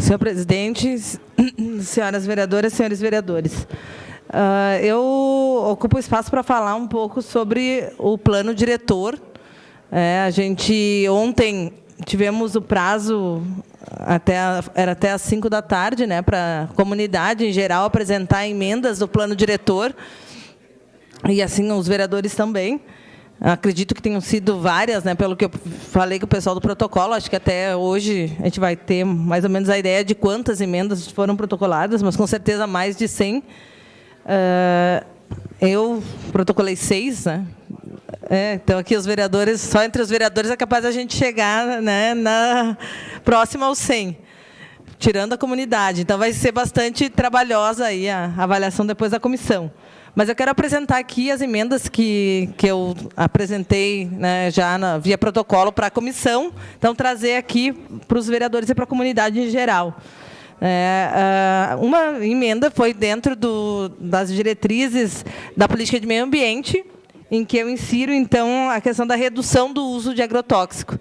Senhor presidente, senhoras vereadoras, senhores vereadores, eu ocupo o espaço para falar um pouco sobre o plano diretor. A gente ontem tivemos o prazo era até às 5 da tarde, né, para a comunidade em geral apresentar emendas do plano diretor, e assim os vereadores também. Acredito que tenham sido várias, né, pelo que eu falei com o pessoal do protocolo. Acho que até hoje a gente vai ter mais ou menos a ideia de quantas emendas foram protocoladas, mas com certeza mais de 100. Eu protocolei 6, né? Então, aqui os vereadores, só entre os vereadores é capaz a gente chegar, né, próxima aos 100, tirando a comunidade. Então, vai ser bastante trabalhosa aí a avaliação depois da comissão. Mas eu quero apresentar aqui as emendas que eu apresentei, né, já via protocolo para a comissão. Então, trazer aqui para os vereadores e para a comunidade em geral. Uma emenda foi dentro das diretrizes da política de meio ambiente, em que eu insiro, então, a questão da redução do uso de agrotóxico.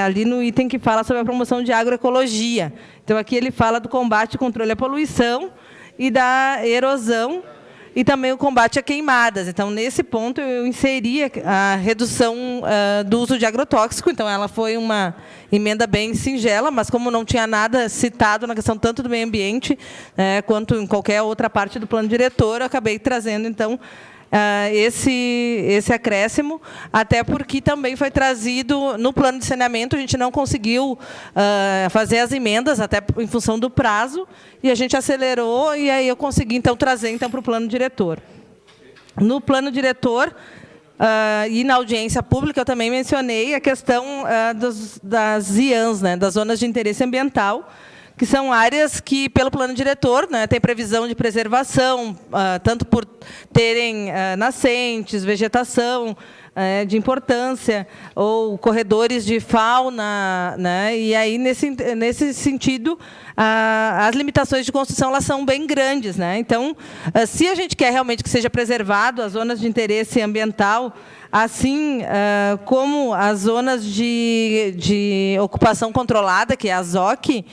Ali no item que fala sobre a promoção de agroecologia. Então, aqui ele fala do combate e controle à poluição e da erosão, e também o combate a queimadas. Então, nesse ponto, eu inseri a redução do uso de agrotóxico. Então, ela foi uma emenda bem singela, mas como não tinha nada citado na questão tanto do meio ambiente, quanto em qualquer outra parte do plano diretor, eu acabei trazendo, então, esse acréscimo, até porque também foi trazido no plano de saneamento. A gente não conseguiu fazer as emendas, até em função do prazo, e a gente acelerou, e aí eu consegui, então, trazer então, para o plano diretor. No plano diretor, e na audiência pública, eu também mencionei a questão das IANs, né, das zonas de interesse ambiental, que são áreas que, pelo plano diretor, né, tem previsão de preservação, tanto por terem nascentes, vegetação de importância, ou corredores de fauna, né, e aí, nesse sentido, as limitações de construção elas são bem grandes, né? Então, se a gente quer realmente que seja preservado as zonas de interesse ambiental, assim como as zonas de ocupação controlada, que é a ZOC,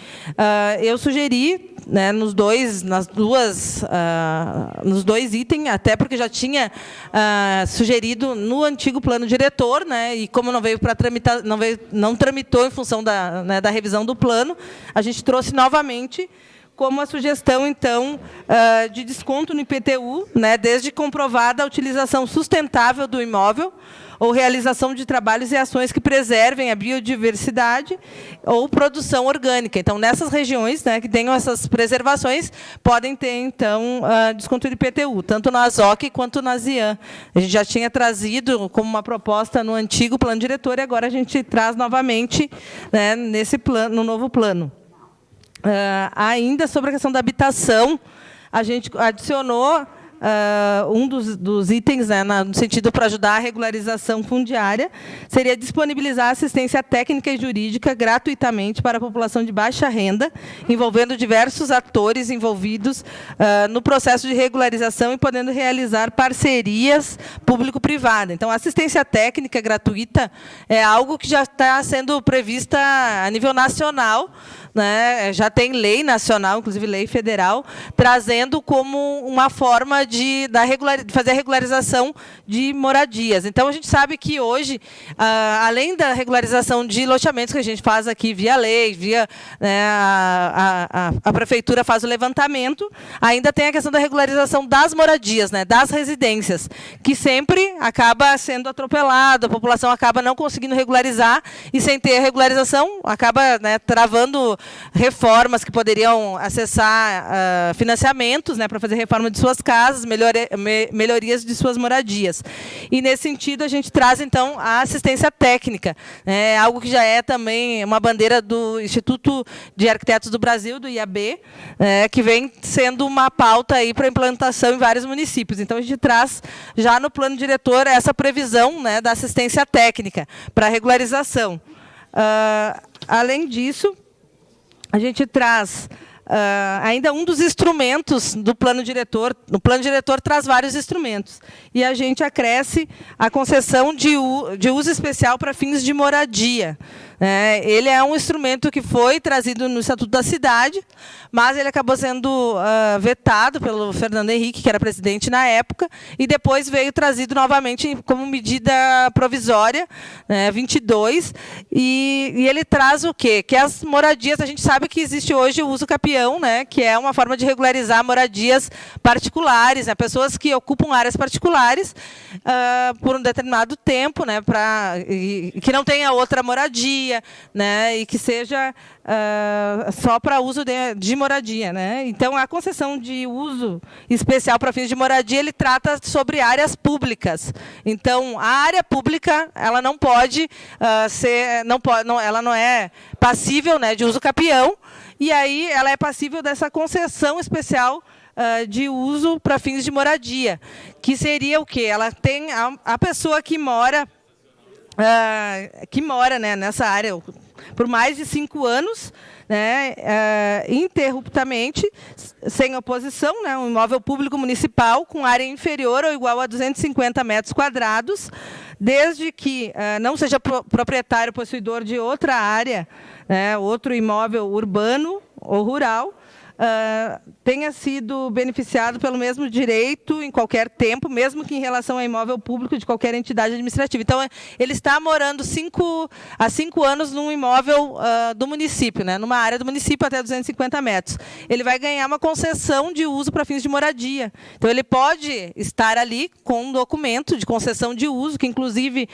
eu sugeri, né, nos dois itens, até porque já tinha sugerido no antigo plano diretor, né, e como não veio para tramitar, não tramitou em função da revisão do plano, a gente trouxe novamente como a sugestão, então, de desconto no IPTU, né, desde comprovada a utilização sustentável do imóvel, ou realização de trabalhos e ações que preservem a biodiversidade ou produção orgânica. Então, nessas regiões, né, que tenham essas preservações, podem ter, então, desconto de IPTU, tanto na ZOC quanto na ZIAN. A gente já tinha trazido como uma proposta no antigo plano diretor, e agora a gente traz novamente, né, no novo plano. Ainda sobre a questão da habitação, a gente adicionou um dos itens, né, no sentido para ajudar a regularização fundiária, seria disponibilizar assistência técnica e jurídica gratuitamente para a população de baixa renda, envolvendo diversos atores envolvidos no processo de regularização e podendo realizar parcerias público-privada. Então, a assistência técnica gratuita é algo que já está sendo prevista a nível nacional, né? Já tem lei nacional, inclusive lei federal, trazendo como uma forma de fazer a regularização de moradias. Então, a gente sabe que hoje, além da regularização de loteamentos que a gente faz aqui via lei, né, a prefeitura faz o levantamento, ainda tem a questão da regularização das moradias, né, das residências, que sempre acaba sendo atropelado, a população acaba não conseguindo regularizar, e sem ter a regularização, acaba, né, travando reformas que poderiam acessar financiamentos, né, para fazer reforma de suas casas, melhorias de suas moradias. E, nesse sentido, a gente traz, então, a assistência técnica, né, algo que já é também uma bandeira do Instituto de Arquitetos do Brasil, do IAB, que vem sendo uma pauta para implantação em vários municípios. Então, a gente traz, já no plano diretor, essa previsão, né, da assistência técnica para regularização. Além disso, a gente traz ainda um dos instrumentos do plano diretor. O plano diretor traz vários instrumentos. E a gente acresce a concessão de uso especial para fins de moradia. Ele é um instrumento que foi trazido no Estatuto da Cidade, mas ele acabou sendo vetado pelo Fernando Henrique, que era presidente na época, e depois veio trazido novamente como medida provisória, 22, e ele traz o quê? Que as moradias, a gente sabe que existe hoje o uso capião, que é uma forma de regularizar moradias particulares, pessoas que ocupam áreas particulares por um determinado tempo, que não tenha outra moradia, e que seja só para uso de moradia. Então, a concessão de uso especial para fins de moradia, ele trata sobre áreas públicas. Então, a área pública, ela não pode ela não é passível de uso capião, e aí ela é passível dessa concessão especial de uso para fins de moradia, que seria o quê? Ela tem a pessoa que mora nessa área por mais de 5 anos, interruptamente, sem oposição, um imóvel público municipal com área inferior ou igual a 250 metros quadrados, desde que não seja proprietário possuidor de outra área, outro imóvel urbano ou rural, tenha sido beneficiado pelo mesmo direito em qualquer tempo, mesmo que em relação a imóvel público de qualquer entidade administrativa. Então, ele está morando há 5 anos num imóvel do município, numa área do município até 250 metros. Ele vai ganhar uma concessão de uso para fins de moradia. Então, ele pode estar ali com um documento de concessão de uso, que, inclusive,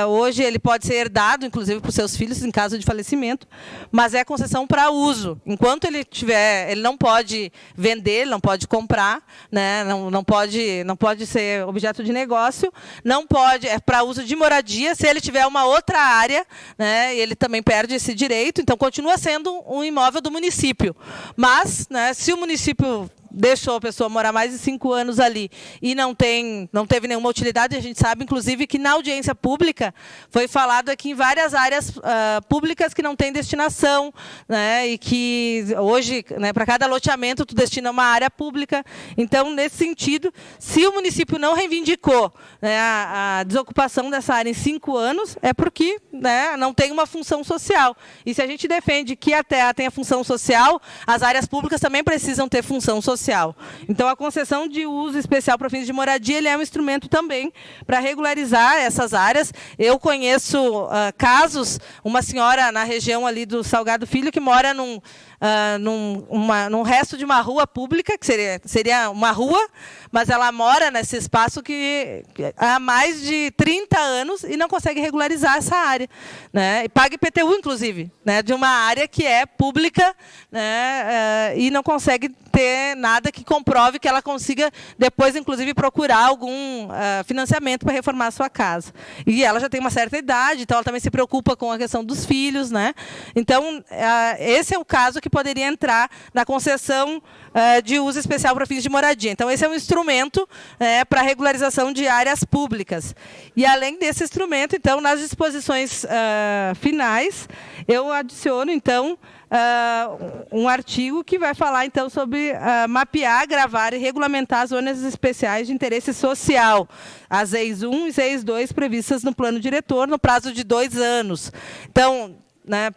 hoje ele pode ser herdado, inclusive, para os seus filhos, em caso de falecimento, mas é concessão para uso. Enquanto ele não pode vender, ele não pode comprar, não pode ser objeto de negócio, não pode, é para uso de moradia. Se ele tiver uma outra área, ele também perde esse direito, então continua sendo um imóvel do município. Mas, se o município deixou a pessoa morar mais de 5 anos ali e não teve nenhuma utilidade, a gente sabe, inclusive, que na audiência pública foi falado aqui em várias áreas públicas que não têm destinação, e que hoje, para cada loteamento, tu destina uma área pública. Então, nesse sentido, se o município não reivindicou a desocupação dessa área em 5 anos, é porque não tem uma função social. E se a gente defende que a terra tenha função social, as áreas públicas também precisam ter função social. Então, a concessão de uso especial para fins de moradia, ele é um instrumento também para regularizar essas áreas. Eu conheço casos, uma senhora na região ali do Salgado Filho, que mora num resto de uma rua pública, que seria uma rua, mas ela mora nesse espaço que há mais de 30 anos e não consegue regularizar essa área. E paga IPTU, inclusive, de uma área que é pública, e não consegue ter nada que comprove que ela consiga depois, inclusive, procurar algum financiamento para reformar a sua casa. E ela já tem uma certa idade, então ela também se preocupa com a questão dos filhos. Então, esse é o caso que poderia entrar na concessão de uso especial para fins de moradia. Então, esse é um instrumento para a regularização de áreas públicas. E, além desse instrumento, então, nas disposições finais, eu adiciono, então, um artigo que vai falar, então, sobre mapear, gravar e regulamentar as zonas especiais de interesse social, as EIS 1 e EIS 2 previstas no plano diretor, no prazo de 2 anos. Então,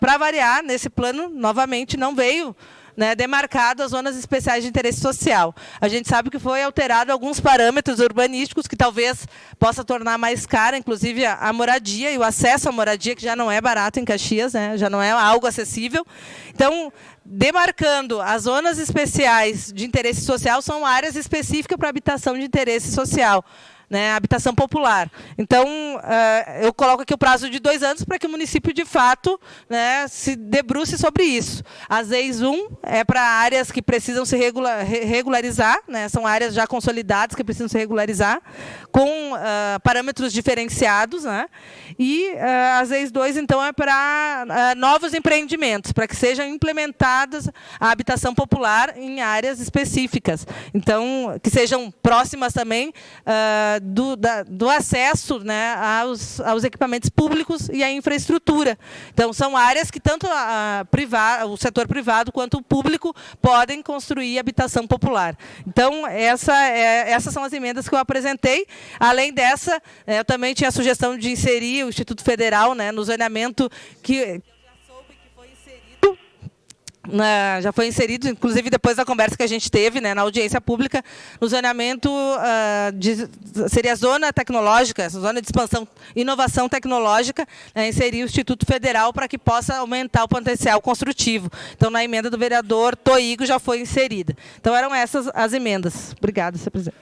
para variar, nesse plano, novamente, não veio demarcado as zonas especiais de interesse social. A gente sabe que foi alterado alguns parâmetros urbanísticos que talvez possa tornar mais cara, inclusive, a moradia e o acesso à moradia, que já não é barato em Caxias, já não é algo acessível. Então, demarcando as zonas especiais de interesse social, são áreas específicas para habitação de interesse social. Habitação popular. Então, eu coloco aqui o prazo de 2 anos para que o município, de fato, se debruce sobre isso. As EIS 1 é para áreas que precisam se regularizar, são áreas já consolidadas que precisam se regularizar, com parâmetros diferenciados. E as EIS 2, então, é para novos empreendimentos, para que sejam implementadas a habitação popular em áreas específicas. Então, que sejam próximas também do acesso, né, aos equipamentos públicos e à infraestrutura. Então, são áreas que tanto o setor privado quanto o público podem construir habitação popular. Então, essas são as emendas que eu apresentei. Além dessa, eu também tinha a sugestão de inserir o Instituto Federal, né, no zoneamento que já foi inserido, inclusive depois da conversa que a gente teve, né, na audiência pública, no zoneamento, seria a zona tecnológica, essa zona de expansão, inovação tecnológica, né, inserir o Instituto Federal para que possa aumentar o potencial construtivo. Então, na emenda do vereador Toigo já foi inserida. Então, eram essas as emendas. Obrigada, senhor presidente.